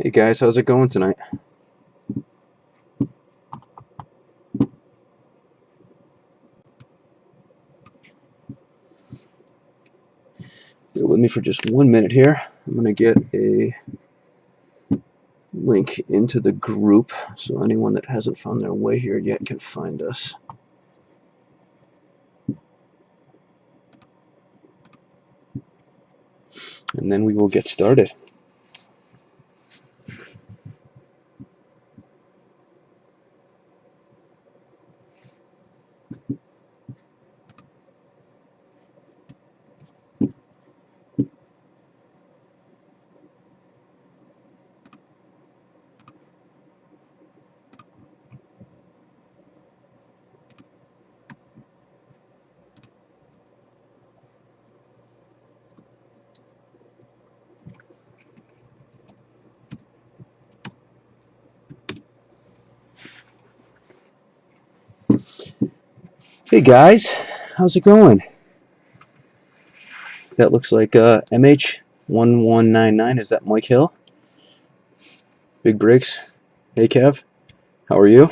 Hey guys, how's it going tonight? Bear with me for just 1 minute here. I'm going to get a link into the group so anyone that hasn't found their way here yet can find us. And then we will get started. Hey guys, how's it going? That looks like MH1199. Is that Mike Hill? Big Breaks. Hey Kev, how are you?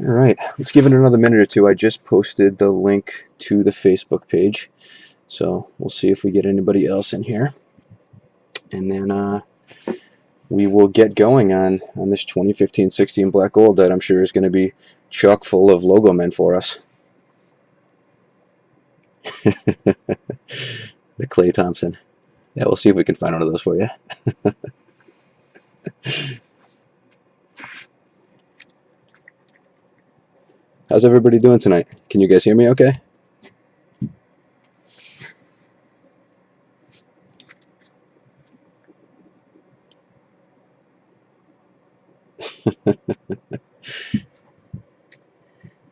All right, let's give it another minute or two. I just posted the link to the Facebook page, so we'll see if we get anybody else in here, and then we will get going on this 2015-16 Black Gold that I'm sure is going to be chock full of logo men for us. The Clay Thompson. Yeah, we'll see if we can find one of those for you. How's everybody doing tonight? Can you guys hear me okay?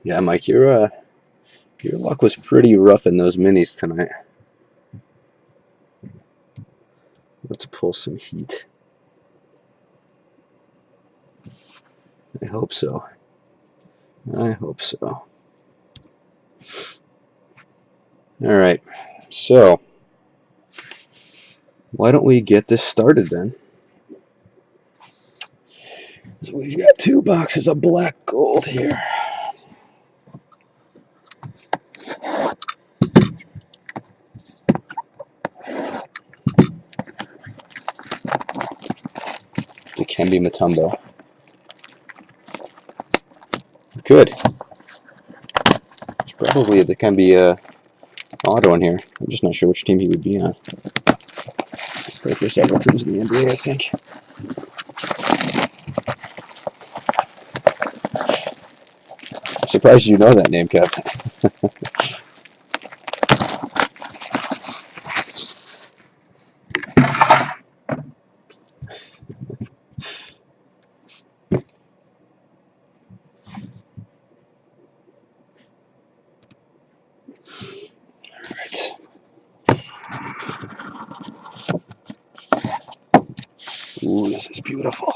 Yeah, Mike, your luck was pretty rough in those minis tonight. Let's pull some heat. I hope so. I hope so. All right, so why don't we get this started then? So we've got 2 boxes of Black Gold here. Dikembe Mutombo. Good. There's probably a Dikembe auto in here. I'm just not sure which team he would be on. Play for several teams in the NBA, I think. I'm surprised you know that name, Kev. Alright. Ooh, this is beautiful.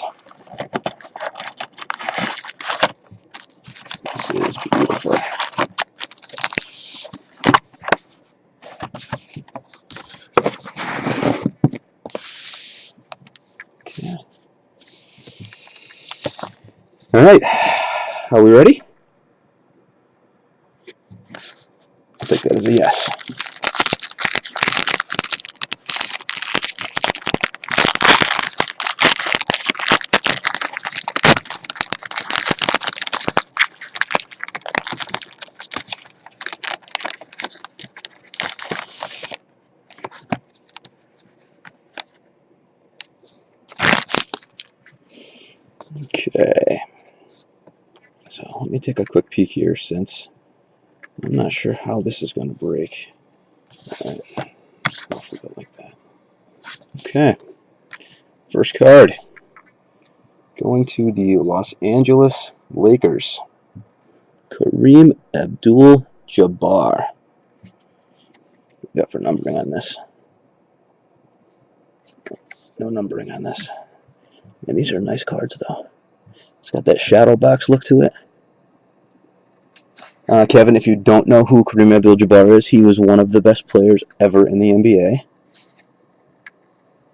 This is beautiful. Okay. Alright. Are we ready? I think that is a yes. Okay. So let me take a quick peek here since I'm not sure how this is going to break. Alright. Off we go like that. Okay. First card. Going to the Los Angeles Lakers. Kareem Abdul-Jabbar. What we got for numbering on this? No numbering on this. And these are nice cards, though. It's got that shadow box look to it. Kevin, if you don't know who Kareem Abdul-Jabbar is, he was one of the best players ever in the NBA.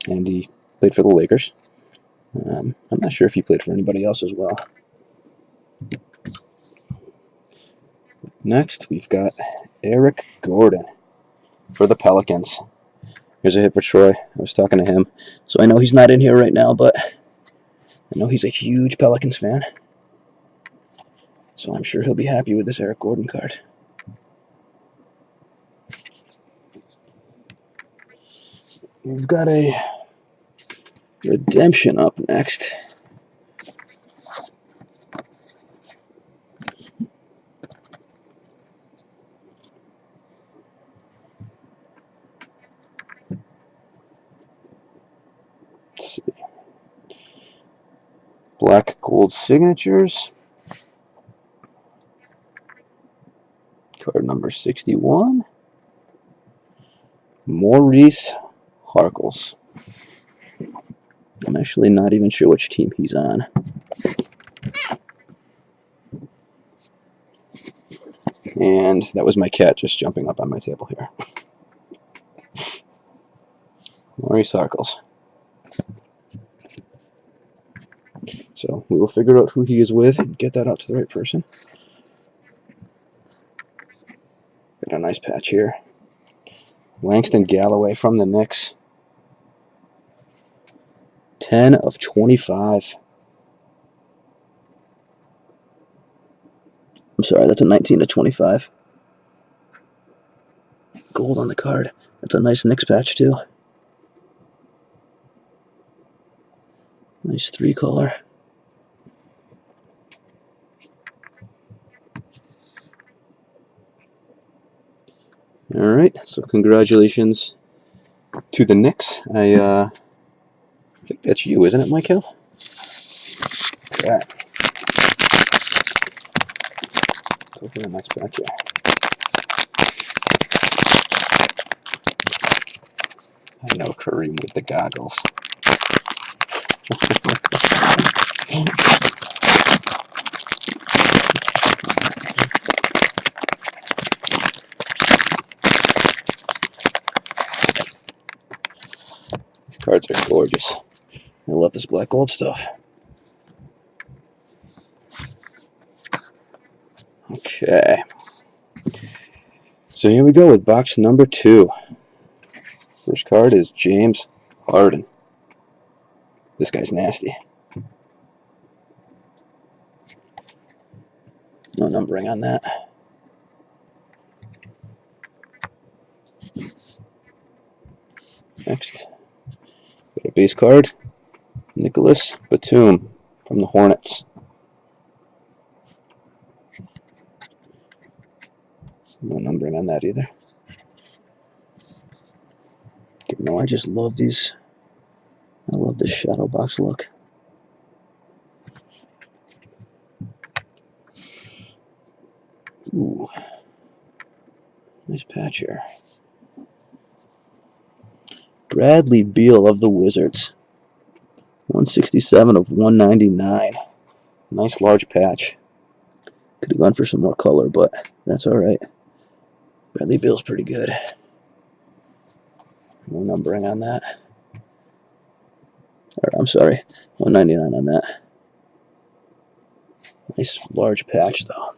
And he played for the Lakers. I'm not sure if he played for anybody else as well. Next, we've got Eric Gordon for the Pelicans. Here's a hit for Troy. I was talking to him. So I know he's not in here right now, but I know he's a huge Pelicans fan. So I'm sure he'll be happy with this Eric Gordon card. We've got a redemption up next. Let's see. Black gold signatures. Card number 61. Maurice Harkless. I'm actually not even sure which team he's on. And that was my cat just jumping up on my table here. Maurice Harkless. So we will figure out who he is with and get that out to the right person. Got a nice patch here. Langston Galloway from the Knicks. 10 of 25. I'm sorry, that's a 19 of 25. Gold on the card. That's a nice Knicks patch too. Nice 3-color. All right, so congratulations to the Knicks. I think that's you, isn't it, Michael? Yeah. Go for the next patch here. I know Kareem with the goggles. These cards are gorgeous. I love this black gold stuff. Okay. So here we go with box number 2. First card is James Harden. This guy's nasty. No numbering on that. Next, got a base card. Nicholas Batum from the Hornets. No numbering on that either. No, I just love these. I love this shadow box look. Ooh. Nice patch here. Bradley Beal of the Wizards. 167 of 199. Nice large patch. Could have gone for some more color, but that's alright. Bradley Beal's pretty good. No numbering on that. Or, I'm sorry, 199 on that. Nice large patch though.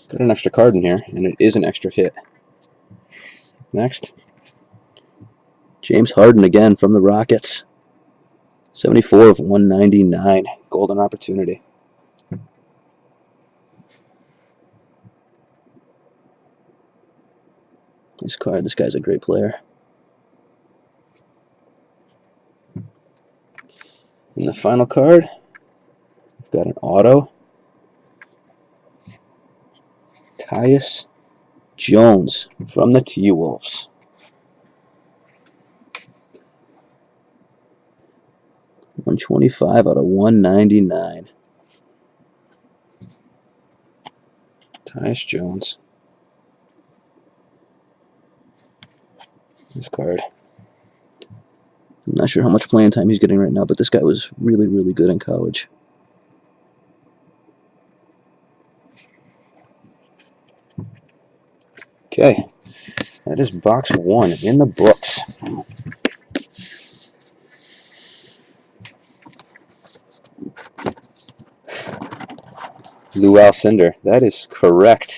Got an extra card in here, and it is an extra hit. Next, James Harden again from the Rockets. 74 of 199. Golden opportunity. Nice card. This guy's a great player. And the final card, we've got an auto. Tyus Jones from the T-Wolves. $125 out of 199. Tyus Jones. This card. I'm not sure how much playing time he's getting right now, but this guy was really, really good in college. Okay, that is box 1 in the books. Lou Alcindor, that is correct.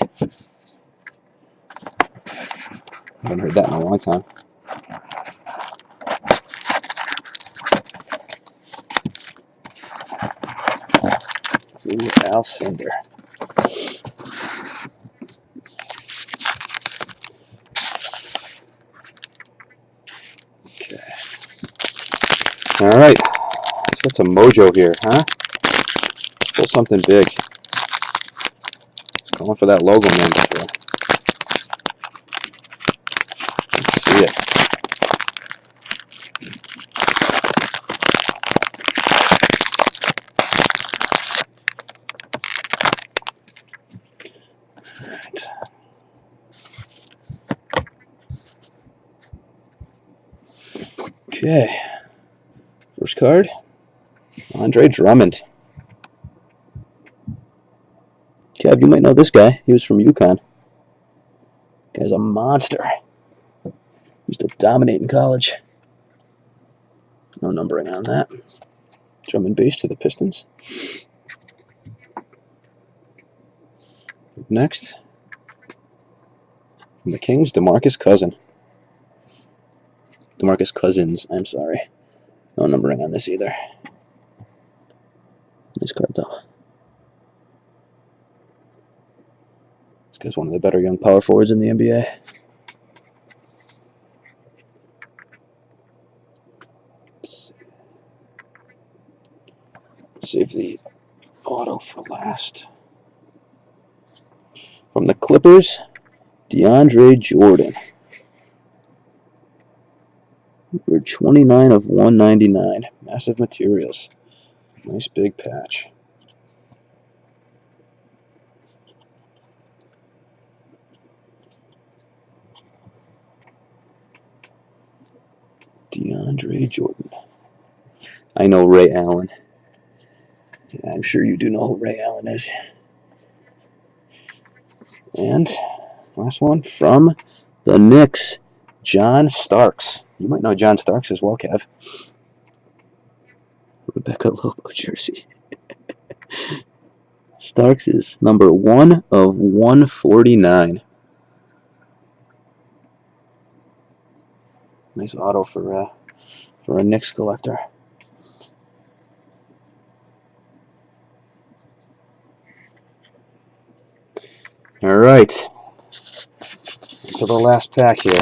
I haven't heard that in a long time. Lou Alcindor. Okay. All right, let's get some mojo here, huh? Pull something big. Going for that logo man before. Let's see it. Right. Okay. First card, Andre Drummond. Kev, you might know this guy. He was from UConn. Guy's a monster. Used to dominate in college. No numbering on that. Drummond base to the Pistons. Next, from the Kings, DeMarcus Cousins, I'm sorry. No numbering on this either. Nice card, though. This guy's one of the better young power forwards in the NBA. Save the auto for last. From the Clippers, DeAndre Jordan. We're 29 of 199. Massive materials. Nice big patch. DeAndre Jordan. I know Ray Allen. Yeah, I'm sure you do know who Ray Allen is. And last one from the Knicks, John Starks. You might know John Starks as well, Kev. Rebecca Lobo jersey. Starks is number 1 of 149. Nice auto for a Knicks collector. All right, to the last pack here.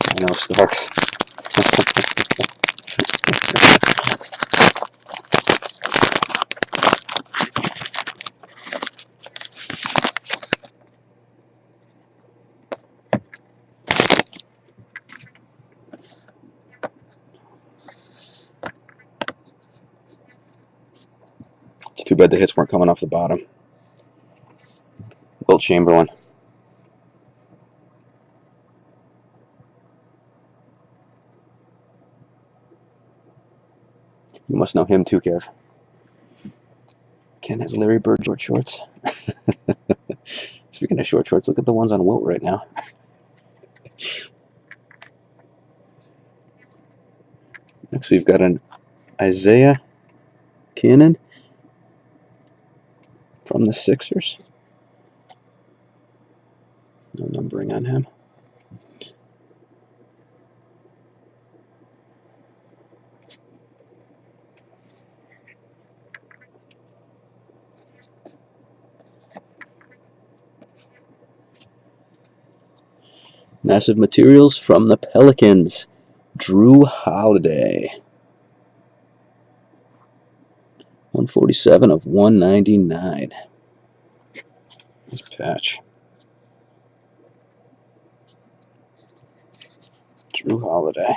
I know Starks. It's too bad the hits weren't coming off the bottom. Wilt Chamberlain. You must know him too, Kev. Ken has Larry Bird short shorts. Speaking of short shorts, look at the ones on Wilt right now. Next, we've got an Isaiah Cannon from the Sixers. No numbering on him. Massive materials from the Pelicans, Drew Holiday. 147 of 199. Nice patch. Drew Holiday.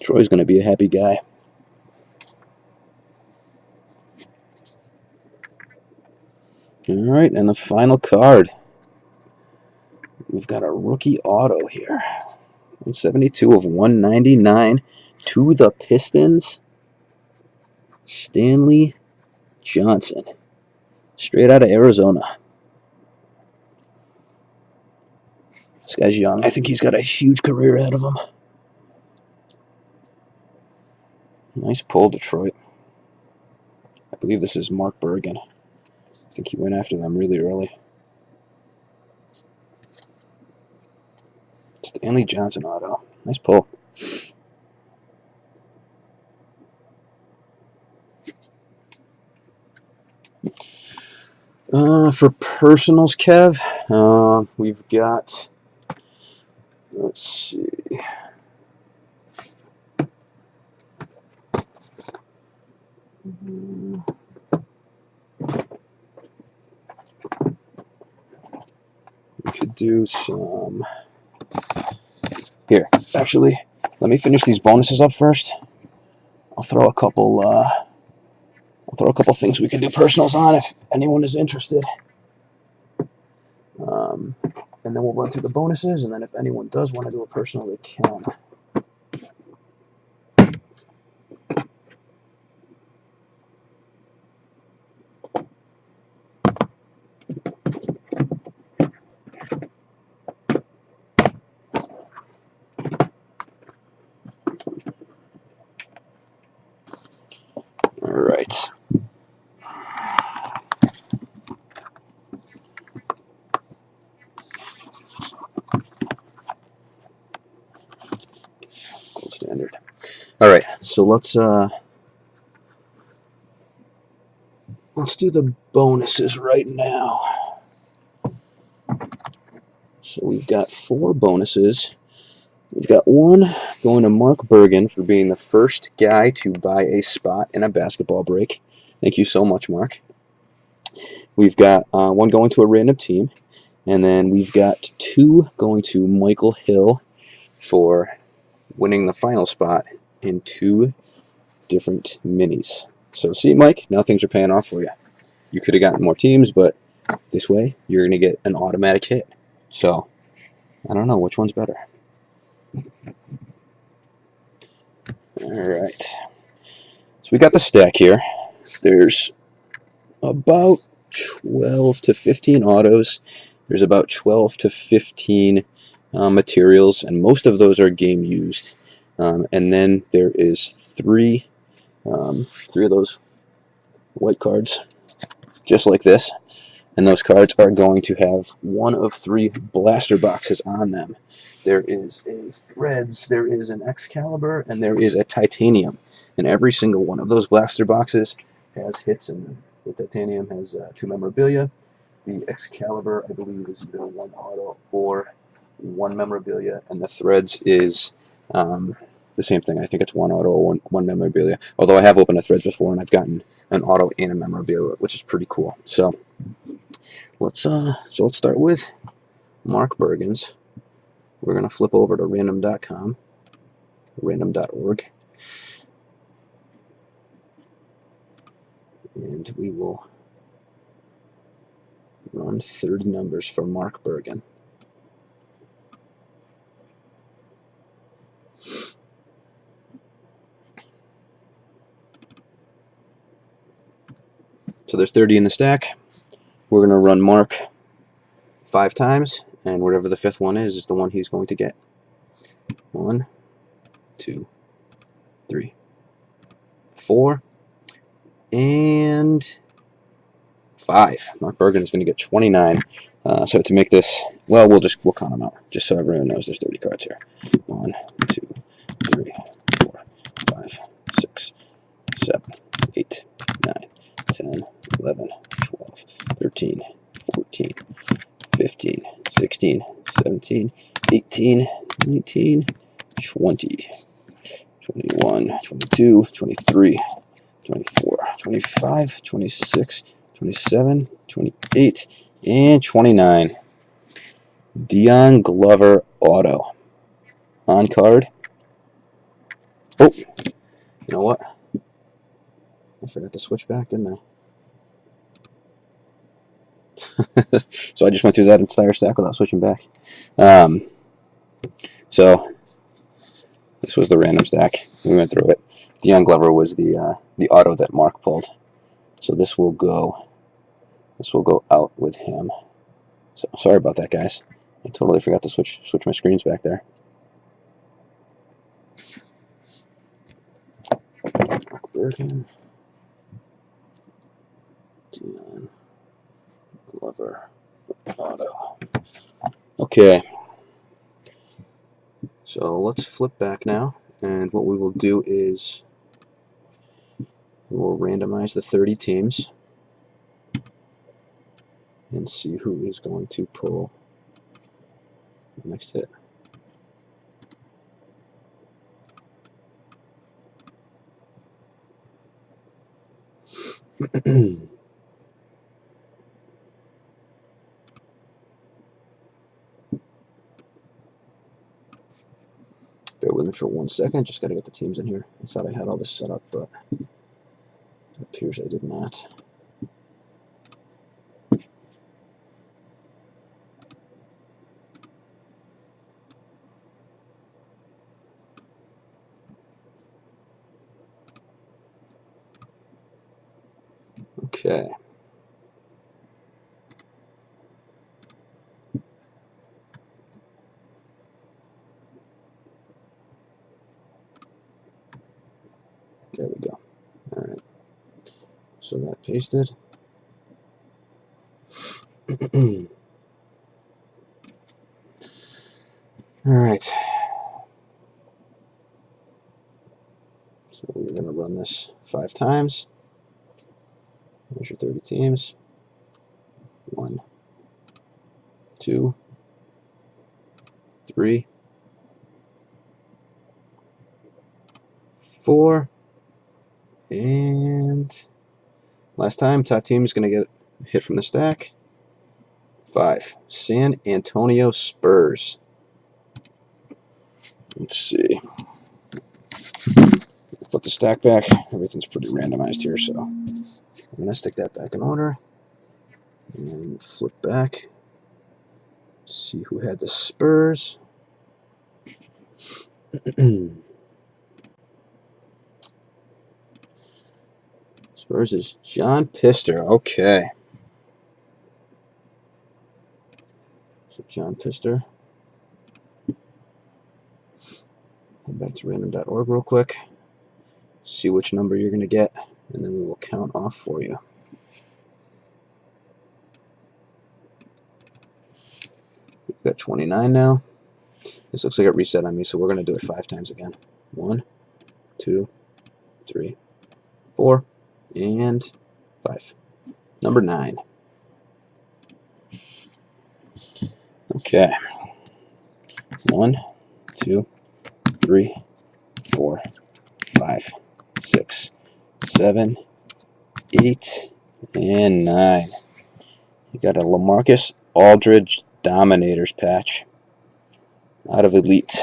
Troy's going to be a happy guy. Alright, and the final card. We've got a rookie auto here. 172 of 199 to the Pistons. Stanley Johnson. Straight out of Arizona. This guy's young. I think he's got a huge career ahead of him. Nice pull, Detroit. I believe this is Mark Bergen. I think he went after them really early. Stanley Johnson auto. Nice pull. For personals, Kev, we've got, let's see. We could do some. Here, actually, let me finish these bonuses up first. I'll throw a couple things we can do personals on if anyone is interested. And then we'll run through the bonuses, and then if anyone does want to do a personal, they can. All right. Gold standard. All right, so let's do the bonuses right now. So we've got 4 bonuses. We've got one going to Mark Bergen for being the first guy to buy a spot in a basketball break. Thank you so much, Mark. We've got one going to a random team, and then we've got 2 going to Michael Hill for winning the final spot in 2 different minis. So see, Mike, now things are paying off for you. You could have gotten more teams, but this way you're going to get an automatic hit. So I don't know which one's better. All right. So we got the stack here. There's about 12 to 15 autos. There's about 12 to 15 materials, and most of those are game used. And then there is 3 of those white cards, just like this. And those cards are going to have one of 3 blaster boxes on them. There is a Threads, there is an Excalibur, and there is a Titanium. And every single one of those blaster boxes has hits in them. The Titanium has 2 memorabilia. The Excalibur, I believe, is either 1 auto or 1 memorabilia. And the Threads is the same thing. I think it's 1 auto or one memorabilia. Although I have opened a Threads before, and I've gotten an auto and a memorabilia, which is pretty cool. So let's start with Mark Bergen's. We're going to flip over to random.com, random.org, and we will run 30 numbers for Mark Bergen. So there's 30 in the stack. We're going to run Mark 5 times, and whatever the 5th one is the one he's going to get. 1, 2, 3, 4, and 5. Mark Bergen is going to get 29. So to make this, well, we'll count them out, just so everyone knows there's 30 cards here. 1, 2, 3, 4, 5, 6, 7, 8, 9, 10, 11, 12, 13, 14, 15, 16, 17, 18, 19, 20, 21, 22, 23, 24, 25, 26, 27, 28, and 29. Dion Glover auto. On card. Oh, you know what? I forgot to switch back, didn't I? So I just went through that entire stack without switching back. So this was the random stack. We went through it. The Young Glover was the auto that Mark pulled. So this will go out with him. So sorry about that, guys. I totally forgot to switch my screens back there. Bergen, Dion Glover, auto. Okay. So let's flip back now, and what we will do is we'll randomize the 30 teams and see who is going to pull the next hit. Bear with me for 1 second, just got to get the teams in here. I thought I had all this set up, but it appears I did not. Okay. There we go. All right. So that pasted. All right. So we're going to run this 5 times. There's your 30 teams. 1, 2, 3, 4, and last time, top team is going to get a hit from the stack. 5, San Antonio Spurs. Let's see. Put the stack back. Everything's pretty randomized here, so I'm going to stick that back in order. And then flip back. See who had the Spurs. Spurs is John Pister. Okay. So John Pister. Head back to random.org real quick. See which number you're going to get, and then we will count off for you. We've got 29 now. This looks like it reset on me, so we're going to do it 5 times again. 1, 2, 3, 4, and 5. Number 9. Okay. 1, 2, 3, 4, 5, 6, 7, 8, and 9. You got a LaMarcus Aldridge Dominators patch out of Elite.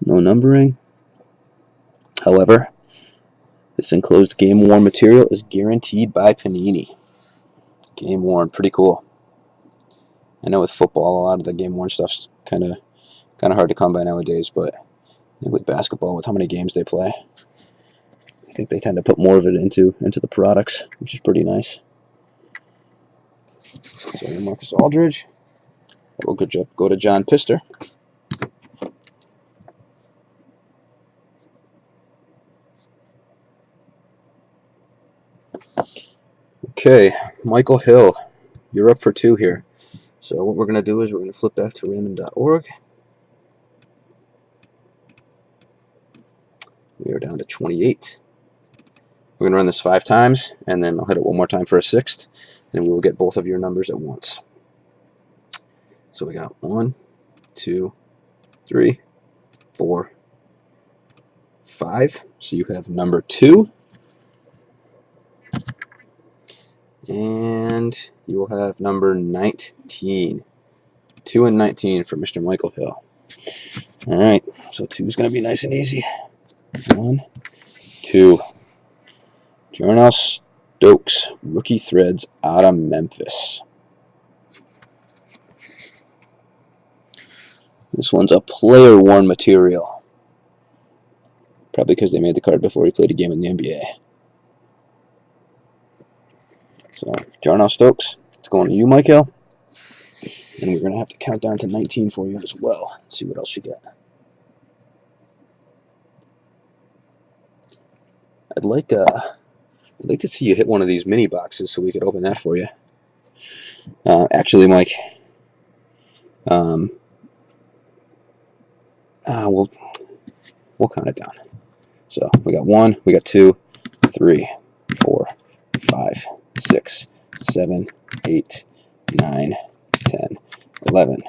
No numbering. However, this enclosed game-worn material is guaranteed by Panini. Game-worn, pretty cool. I know with football, a lot of the game-worn stuff's kind of hard to come by nowadays, but I think with basketball, with how many games they play, I think they tend to put more of it into the products, which is pretty nice. So Marcus Aldridge. We'll go to John Pister. Okay, Michael Hill, you're up for 2 here. So what we're going to do is we're going to flip back to random.org. We are down to 28. We're going to run this 5 times, and then I'll hit it one more time for a 6th, and we will get both of your numbers at once. So we got 1, 2, 3, 4, 5. So you have number 2. And you will have number 19. 2 and 19 for Mr. Michael Hill. All right, so 2 is going to be nice and easy. 1, 2. Jornal Stokes, rookie threads out of Memphis. This one's a player worn material. Probably because they made the card before he played a game in the NBA. So, Jarnell Stokes, it's going to you, Michael. And we're going to have to count down to 19 for you as well. Let's see what else you get. I'd like to see you hit one of these mini boxes so we could open that for you. Actually, Mike, we'll count it down. So we got 1, we got 2, 3, 4, 5, 6, 7, 8, 9, 10, 11,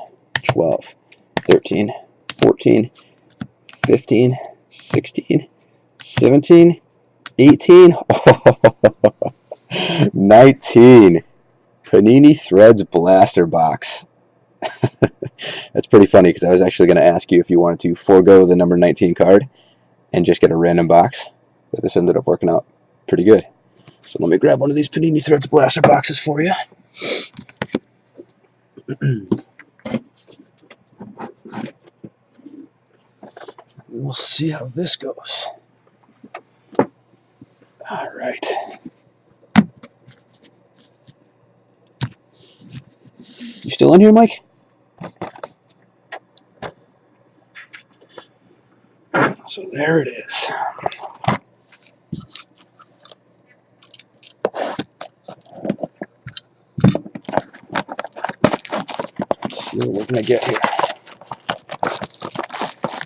12, 13, 14, 15, 16, 17, 18, 19. Panini Threads Blaster Box. That's pretty funny because I was actually going to ask you if you wanted to forego the number 19 card and just get a random box, but this ended up working out pretty good. So let me grab one of these Panini Threads Blaster boxes for you. We'll see how this goes. All right. You still in here, Mike? So there it is. Let's see what we're going to get here.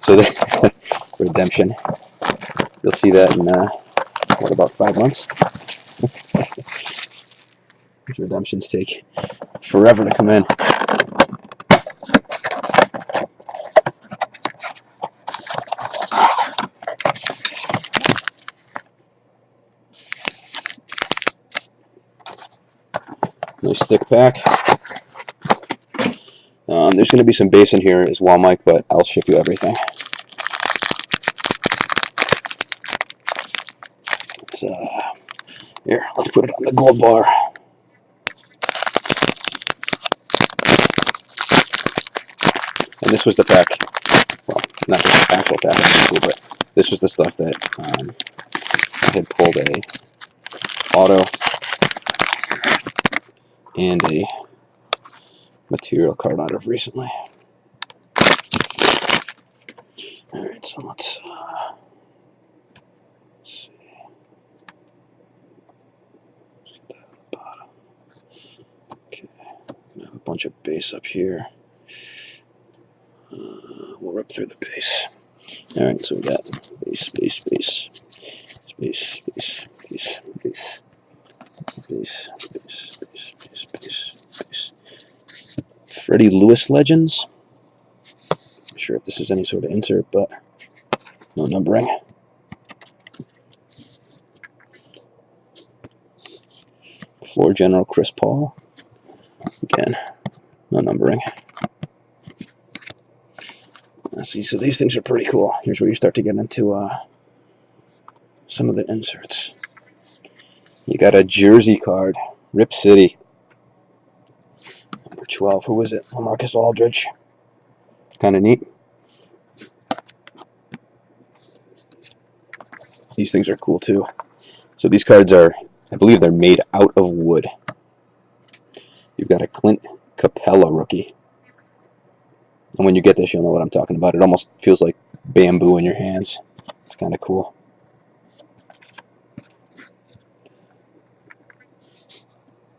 So the redemption, you'll see that in, about 5 months? These redemptions take forever to come in. Nice thick pack. There's going to be some base in here as well, Mike, but I'll ship you everything. Here, let's put it on the gold bar. And this was the pack. Well, not the actual pack, but this was the stuff that I had pulled a auto and a material card out of recently. Alright, so let's see. Let's get that on the bottom. Okay, we have a bunch of base up here. We'll rip through the base. Alright, so we got base, base, base, base, base, base, base, base, base, base, base, base, base. Freddie Lewis Legends. Not sure if this is any sort of insert, but no numbering. Floor General Chris Paul. Again, no numbering. Let's see, so these things are pretty cool. Here's where you start to get into some of the inserts. You got a jersey card, Rip City. Number 12, who is it? Marcus Aldridge. Kind of neat. These things are cool too. So these cards are, I believe they're made out of wood. You've got a Clint Capella rookie. And when you get this, you'll know what I'm talking about. It almost feels like bamboo in your hands. It's kind of cool.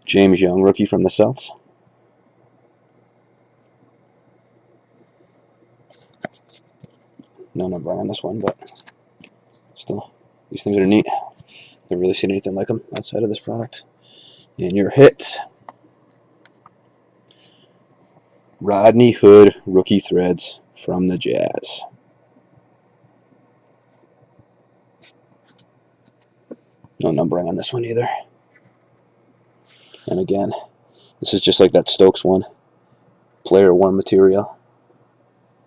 James Young, rookie from the Celtics. No number on this one, but still, these things are neat. I've really seen anything like them outside of this product. And your hit, Rodney Hood, rookie threads from the Jazz. No numbering on this one either. And again, this is just like that Stokes one. Player worn material.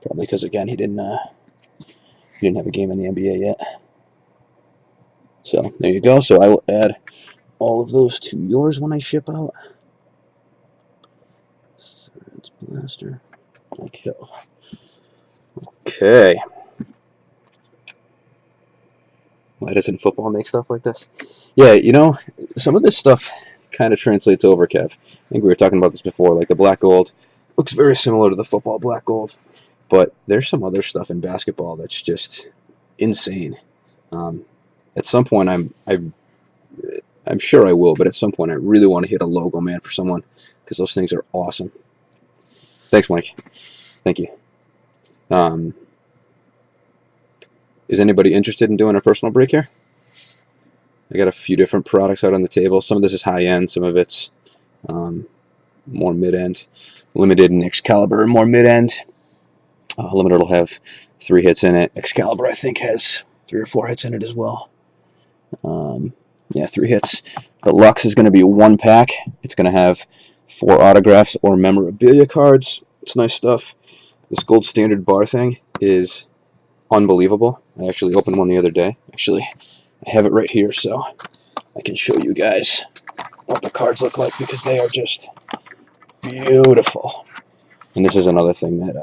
Probably because again he didn't have a game in the NBA yet. So there you go. So I will add all of those to yours when I ship out. Threads Blaster. Okay. Why doesn't football make stuff like this? Yeah, you know, some of this stuff kind of translates over, Kev. I think we were talking about this before. Like the black gold looks very similar to the football black gold, but there's some other stuff in basketball that's just insane. Um, at some point, I'm sure I will, but at some point, I really want to hit a logo man for someone because those things are awesome. Thanks, Mike. Thank you. Um, is anybody interested in doing a personal break here? I got a few different products out on the table. Some of this is high end, some of it's more mid-end. Limited and Excalibur more mid-end. Limited will have 3 hits in it. Excalibur, I think, has 3 or 4 hits in it as well. Yeah, 3 hits. The Lux is going to be 1 pack. It's going to have 4 autographs or memorabilia cards. It's nice stuff. This gold standard bar thing is unbelievable. I actually opened one the other day. Actually, I have it right here, so I can show you guys what the cards look like because they are just beautiful. And this is another thing that,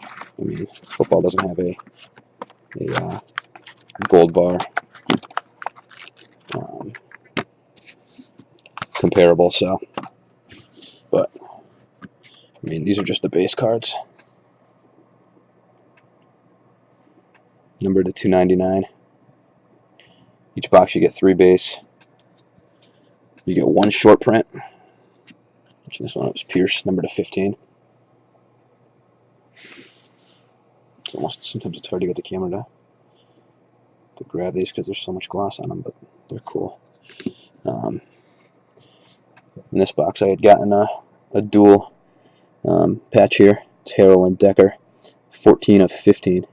I mean, football doesn't have a gold bar um, comparable, so, but, I mean, these are just the base cards. Numbered to 299. Each box you get 3 base. You get 1 short print, which this one was Pierce, numbered to 15. It's almost, sometimes it's hard to get the camera to grab these because there's so much gloss on them, but they're cool. In this box I had gotten a dual patch here. It's Harrell and Decker, 14 of 15.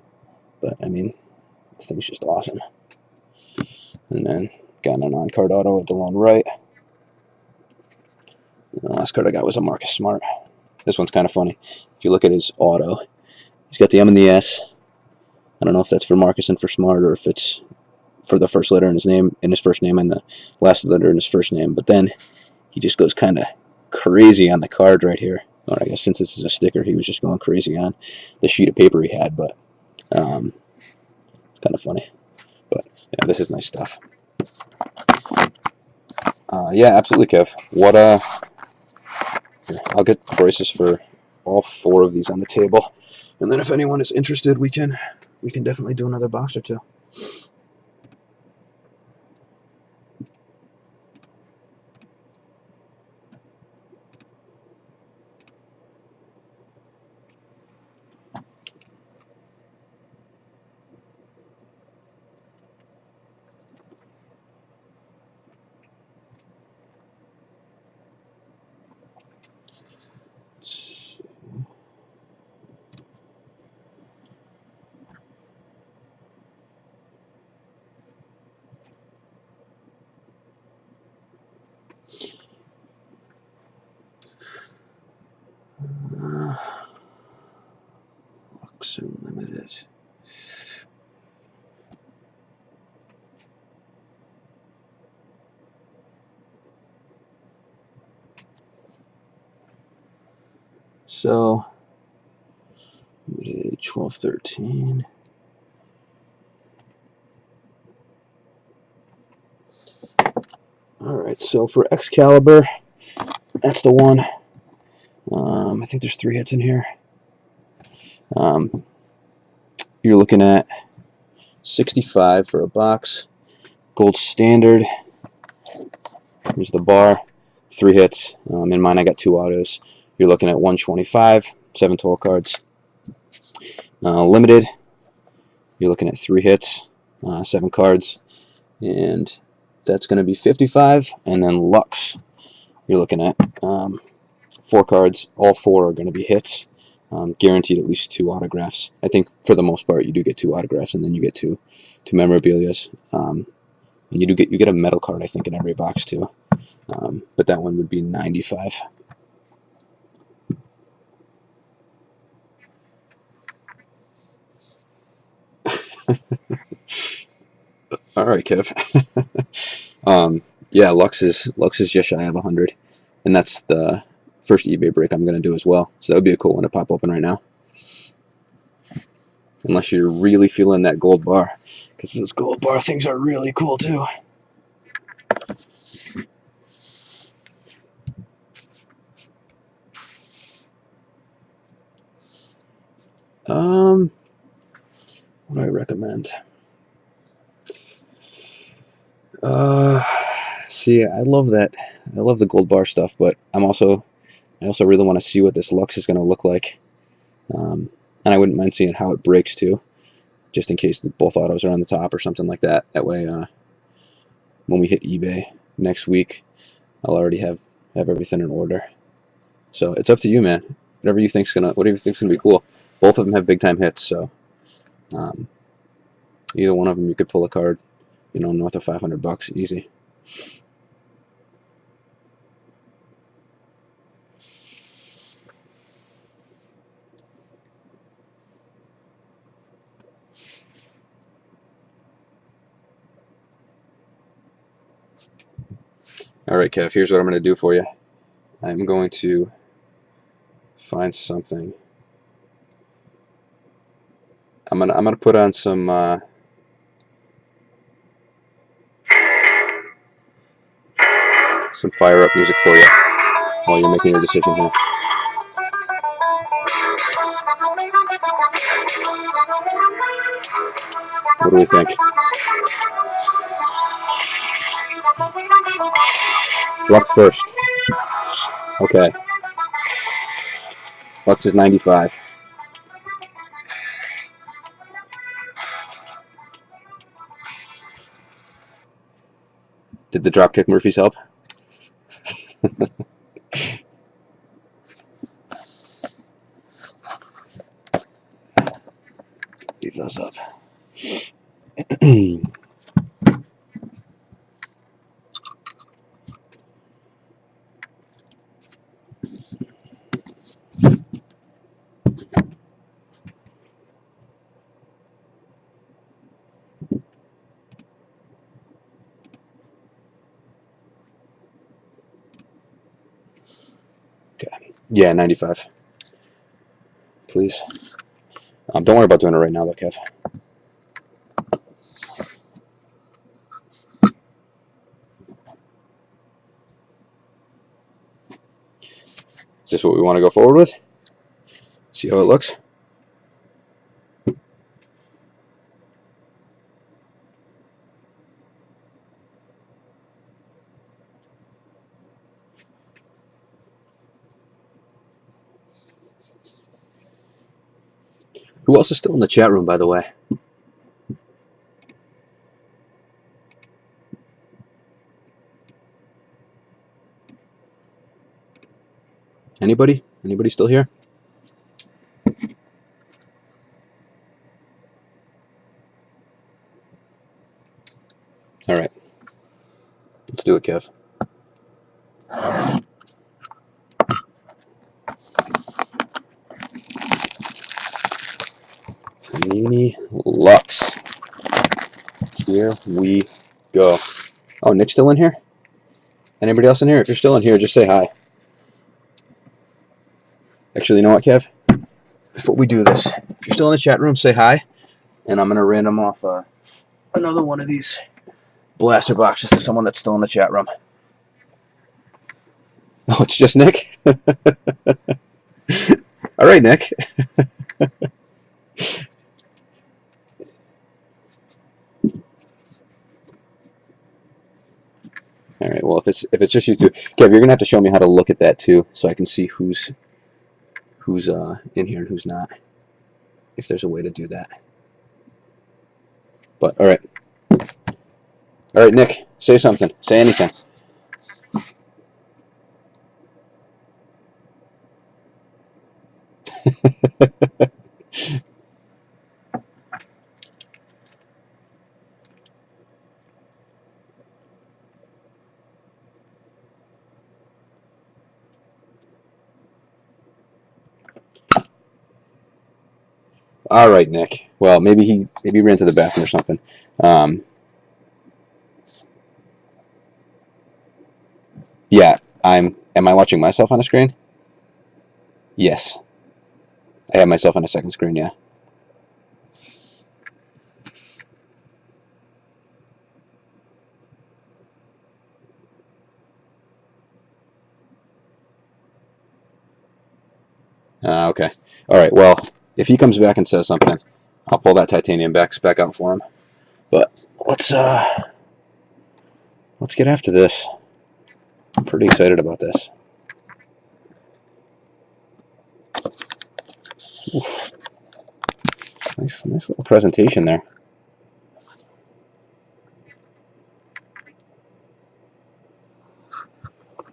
But, I mean, the thing's just awesome. And then got an on-card auto of DeLone Wright. And the last card I got was a Marcus Smart. This one's kind of funny. If you look at his auto, he's got the M and the S. I don't know if that's for Marcus and for Smart or if it's for the first letter in his name, in his first name, and the last letter in his first name. But then he just goes kind of crazy on the card right here. Or I guess since this is a sticker, he was just going crazy on the sheet of paper he had. But it's kind of funny. But yeah, this is nice stuff. Yeah, absolutely, Kev. What here, I'll get prices for all 4 of these on the table, and then if anyone is interested, we can definitely do another box or 2. Lux Unlimited. So, 1213. Alright, so for Excalibur, that's the one. I think there's 3 hits in here. You're looking at 65 for a box. Gold standard. Here's the bar. 3 hits. In mine, I got 2 autos. You're looking at 125. 7 total cards. Limited. You're looking at 3 hits. 7 cards. And that's going to be 55. And then Lux. You're looking at 4 cards. All 4 are going to be hits. Guaranteed at least 2 autographs. I think for the most part you do get 2 autographs, and then you get 2 memorabilias. And you get a metal card, I think, in every box too. But that one would be 95. All right, Kev. Yeah, Lux is just shy of 100, and that's the first eBay break I'm gonna do as well. So that would be a cool one to pop open right now, unless you're really feeling that gold bar, because those gold bar things are really cool too. What do I recommend? See, I love that. I love the gold bar stuff, but I also really want to see what this Lux is going to look like. And I wouldn't mind seeing how it breaks too, just in case both autos are on the top or something like that. That way, when we hit eBay next week, I'll already have everything in order. So it's up to you, man. Whatever you think's gonna be cool. Both of them have big time hits, so um, either one of them you could pull a card, north of $500 easy. All right, Kev. Here's what I'm gonna do for you. I'm going to find something. I'm gonna put on some fire up music for you while you're making your decision here. What do we think? Lux first. Okay. Lux is 95. Did the Dropkick Murphys help? Leave those up. Okay. Yeah, 95. Please. Don't worry about doing it right now, though, Kev. Is this what we want to go forward with? See how it looks? Who else is still in the chat room, by the way? Anybody? Anybody still here? All right. Let's do it, Kev. Panini Lux. Here we go. Oh, Nick's still in here? Anybody else in here? If you're still in here, just say hi. Actually, you know what, Kev? Before we do this, if you're still in the chat room, say hi. And I'm going to random off another one of these blaster boxes to someone that's still in the chat room. Oh, it's just Nick? All right, Nick. All right. Well, if it's just you two, Kev, you're gonna have to show me how to look at that too, so I can see who's in here and who's not. If there's a way to do that. But all right, Nick, say something. Say anything. All right, Nick. Well, maybe he ran to the bathroom or something. Yeah, am I watching myself on a screen? Yes. I have myself on a second screen, yeah. Okay. All right. Well, if he comes back and says something, I'll pull that titanium back out for him. But let's get after this. I'm pretty excited about this. Oof. Nice little presentation there.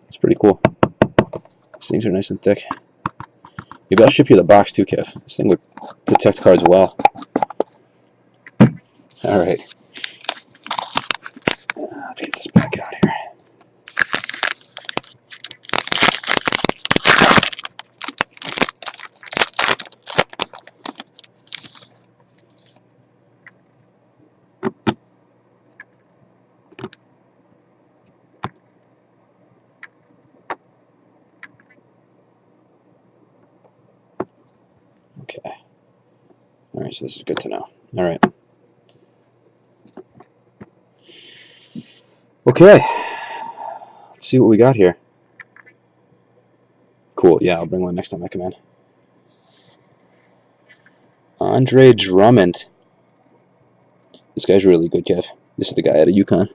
It's pretty cool. These things are nice and thick. Maybe I'll ship you the box too, Kev. This thing would protect cards well. All right. Let's get this back out here. Okay. All right, so this is good to know. All right. Okay. Let's see what we got here. Cool. Yeah, I'll bring one next time I come in. Andre Drummond. This guy's really good, Kev. This is the guy out of UConn.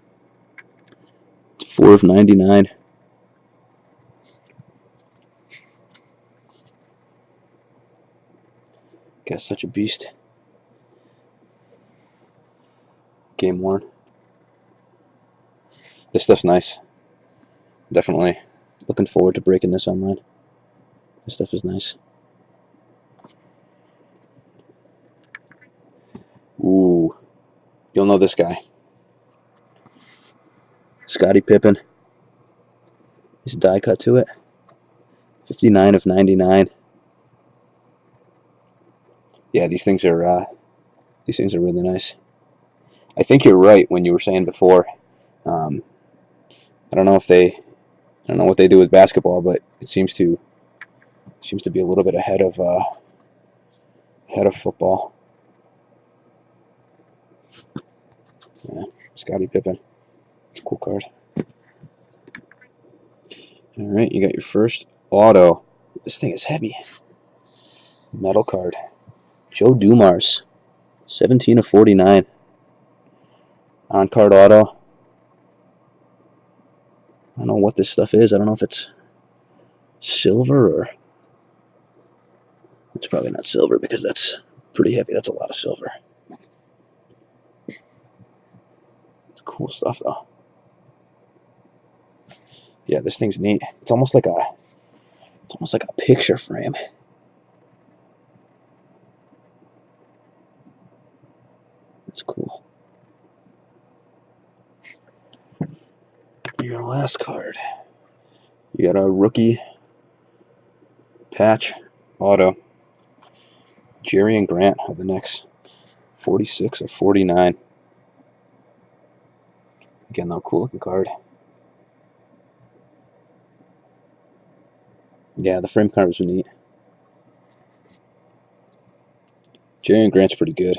It's 4 of 99. Guy's such a beast. Game worn. This stuff's nice. Definitely looking forward to breaking this online. This stuff is nice. Ooh. You'll know this guy. Scottie Pippen. He's a die cut to it. 59 of 99. Yeah, these things are really nice. I think you're right when you were saying before. I don't know what they do with basketball, but it seems to be a little bit ahead of football. Yeah, Scottie Pippen. Cool card. All right, you got your first auto. This thing is heavy. Metal card. Joe Dumars. 17 of 49. On card auto. I don't know what this stuff is. I don't know if it's silver or... It's probably not silver because that's pretty heavy. That's a lot of silver. It's cool stuff though. Yeah, this thing's neat. It's almost like a picture frame. That's cool. Your last card. You got a rookie patch auto. Jerian Grant of the Knicks. 46 of 49. Again, though, cool looking card. Yeah, the frame card was neat. Jerian Grant's pretty good.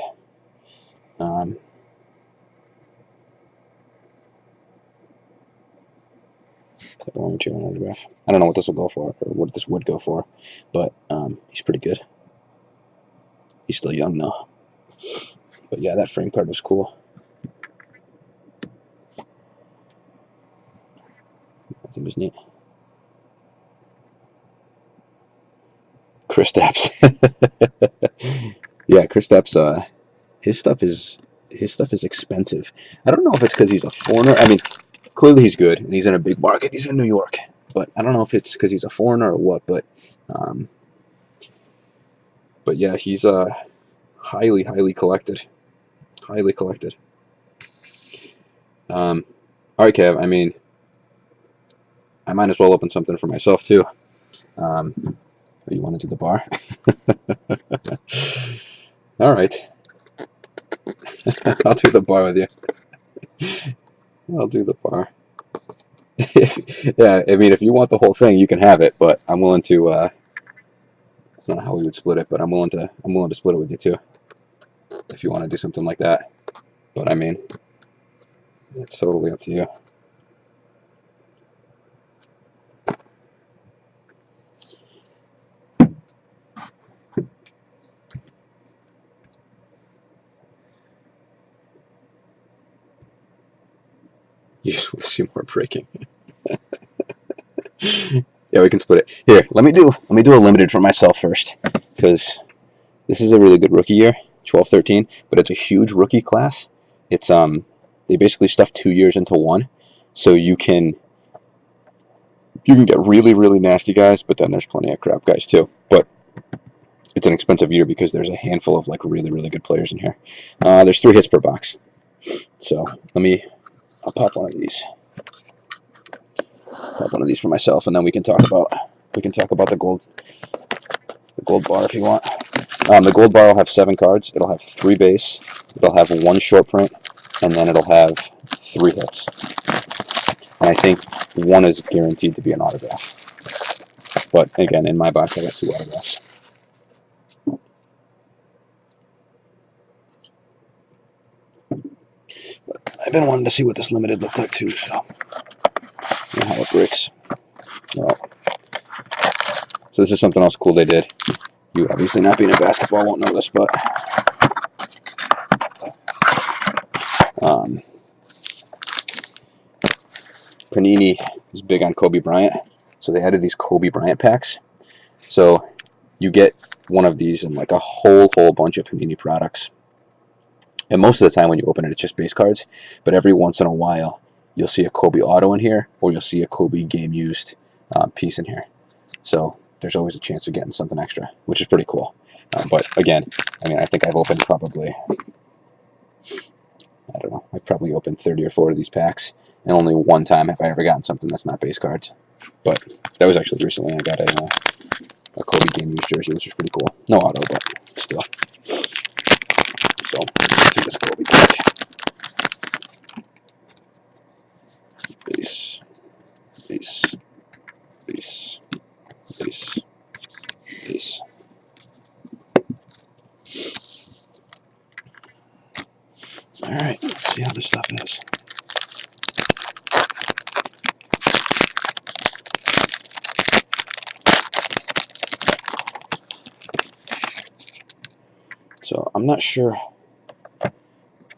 Autograph. I don't know what this will go for, or what this would go for, but he's pretty good. He's still young though. But yeah, that frame card was cool. That thing was neat. Kristaps. Yeah, Kristaps. His stuff is expensive. I don't know if it's because he's a foreigner. I mean, clearly he's good and he's in a big market. He's in New York, but I don't know if it's because he's a foreigner or what. But yeah, he's highly collected. Highly collected. All right, Kev. I mean, I might as well open something for myself too. You want to do the bar? All right. I'll do the bar with you. I'll do the bar. Yeah, I mean, if you want the whole thing, you can have it, but I'm willing to. I don't know how we would split it, but I'm willing to split it with you too, if you want to do something like that. But I mean, it's totally up to you. You just want to see more breaking. Yeah, we can split it. Here, let me do a limited for myself first, because this is a really good rookie year, 12-13, but it's a huge rookie class. It's they basically stuff 2 years into one, so you can get really really nasty guys, but then there's plenty of crap guys too. But it's an expensive year because there's a handful of like really really good players in here. There's 3 hits per box, so I'll pop one of these. Pop one of these for myself, and then we can talk about the gold bar if you want. The gold bar will have 7 cards. It'll have 3 base. It'll have 1 short print, and then it'll have 3 hits. And I think 1 is guaranteed to be an autograph. But again, in my box, I got 2 autographs. But I've been wanting to see what this limited looked like too, so how it breaks. Well, so this is something else cool they did. You obviously not being in basketball won't know this, but um, Panini is big on Kobe Bryant, so they added these Kobe Bryant packs. So you get one of these and like a whole bunch of Panini products. And most of the time when you open it, it's just base cards. But every once in a while, you'll see a Kobe auto in here, or you'll see a Kobe game used piece in here. So there's always a chance of getting something extra, which is pretty cool. But again, I mean, I think I've opened probably, I don't know, I've probably opened 30 or 40 of these packs, and only one time have I ever gotten something that's not base cards. But that was actually recently. I got a Kobe game used jersey, which is pretty cool. No auto, but still. So let's do this Kobe pack. Base, base, base, base, base. All right, let's see how this stuff is. So I'm not sure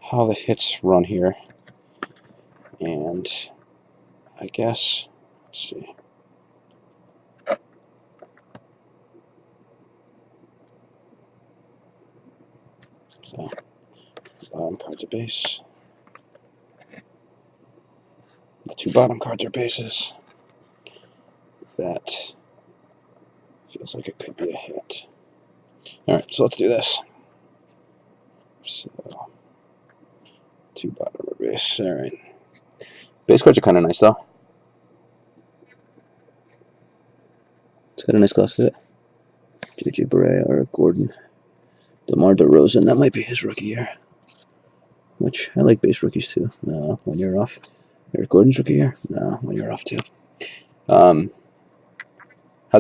how the hits run here, and I guess, let's see. So bottom cards are base. The 2 bottom cards are bases. That feels like it could be a hit. All right, so let's do this. So 2 bottom are base. All right. Base cards are kind of nice though. It's got a nice gloss to it. JJ Barea, Eric Gordon, DeMar DeRozan. That might be his rookie year. Which I like base rookies too. No, 1 year off. Eric Gordon's rookie year? No, 1 year off too. How'd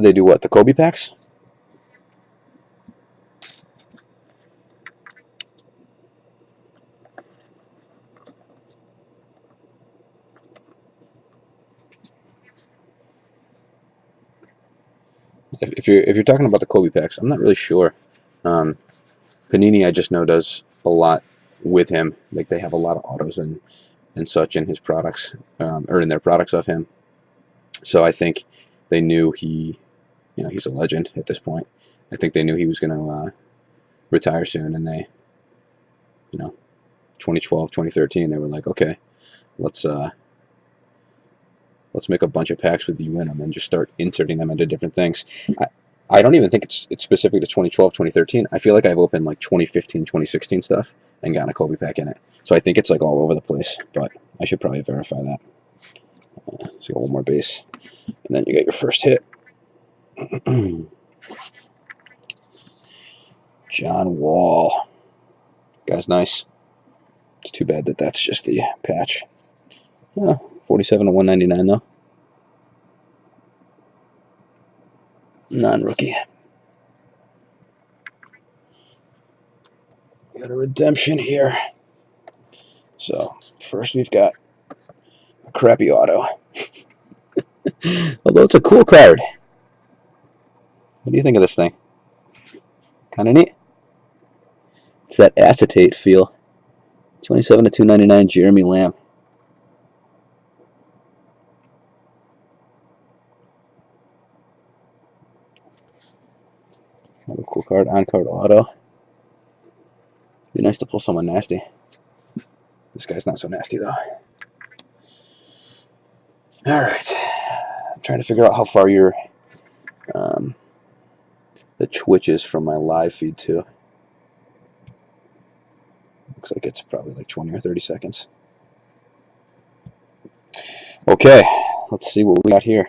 they do what? The Kobe packs? If you're talking about the Kobe packs, I'm not really sure. Panini, I just know, does a lot with him. Like they have a lot of autos and such in his products, or in their products of him. So I think they knew he's a legend at this point. I think they knew he was going to retire soon, and they, 2012, 2013, they were like, okay, let's make a bunch of packs with you in them and just start inserting them into different things. I don't even think it's specific to 2012, 2013. I feel like I've opened like 2015, 2016 stuff and gotten a Kobe pack in it. So I think it's like all over the place, but I should probably verify that. So you got one more base, and then you get your first hit. John Wall. Guy's nice. It's too bad that that's just the patch. 47 to 199 though. Non-rookie. Got a redemption here. So first we've got a crappy auto. Although it's a cool card. What do you think of this thing? Kind of neat. It's that acetate feel. 27 to 299, Jeremy Lamb. Another cool card, on-card auto. Be nice to pull someone nasty. This guy's not so nasty though. All right, I'm trying to figure out how far your the Twitch is from my live feed too. Looks like it's probably like 20 or 30 seconds. Okay, let's see what we got here.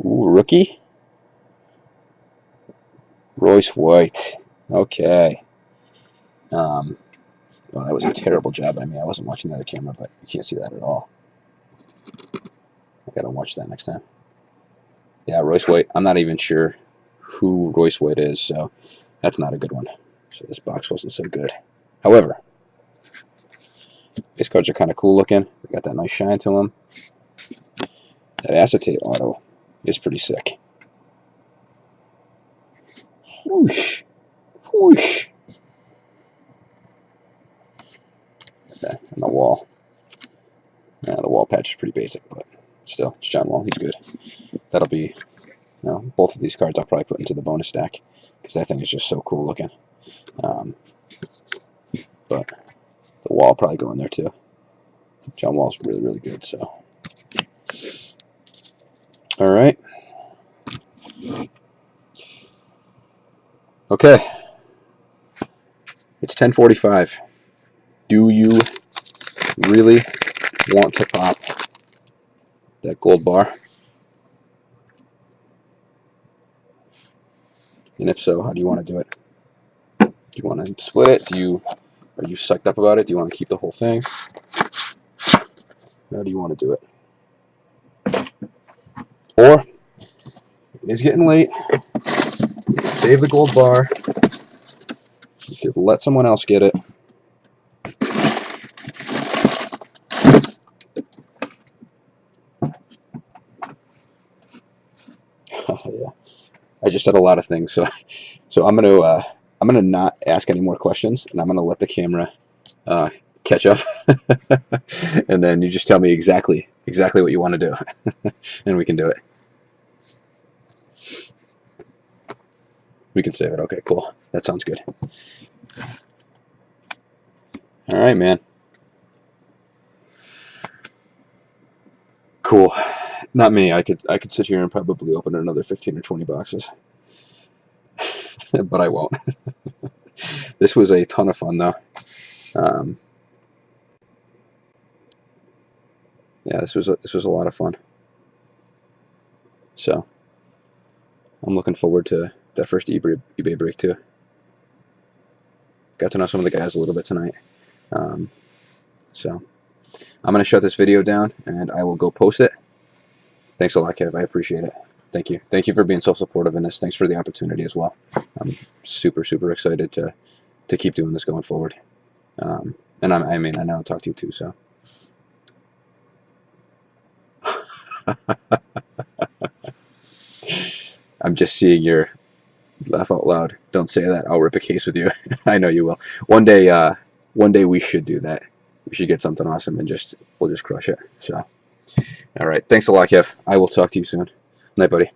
Ooh, rookie? Royce White. Okay. Well, that was a terrible job by me. I wasn't watching the other camera, but you can't see that at all. I gotta watch that next time. Yeah, Royce White. I'm not even sure who Royce White is, so that's not a good one. So this box wasn't so good. However, these cards are kind of cool looking. They got that nice shine to them. That acetate auto is pretty sick. Whoosh. Whoosh. Okay, and the wall. Yeah, the wall patch is pretty basic, but still, it's John Wall. He's good. That'll be, both of these cards I'll probably put into the bonus stack because that thing is just so cool looking. But the wall will probably go in there too. John Wall's really, really good. So, all right. Okay. It's 10:45. Do you really want to pop that gold bar? And if so, how do you want to do it? Do you want to split it? Are you psyched up about it? Do you want to keep the whole thing? How do you want to do it? Or, it's getting late. Save the gold bar. You could let someone else get it. Oh, yeah. I just said a lot of things, so I'm gonna not ask any more questions, and I'm gonna let the camera catch up, and then you just tell me exactly what you want to do, and we can do it. We can save it. Okay, cool. That sounds good. All right, man. Cool. Not me. I could sit here and probably open another 15 or 20 boxes, but I won't. This was a ton of fun, though. Yeah, this was a lot of fun. So I'm looking forward to that first eBay break too. Got to know some of the guys a little bit tonight. So I'm going to shut this video down and I will go post it. Thanks a lot, Kev. I appreciate it. Thank you. Thank you for being so supportive in this. Thanks for the opportunity as well. I'm super, super excited to keep doing this going forward. And I know I'll talk to you too, so. I'm just seeing your laugh out loud. Don't say that. I'll rip a case with you. I know you will. One day we should do that. We should get something awesome and we'll just crush it. So, all right. Thanks a lot, Kev. I will talk to you soon. Night, buddy.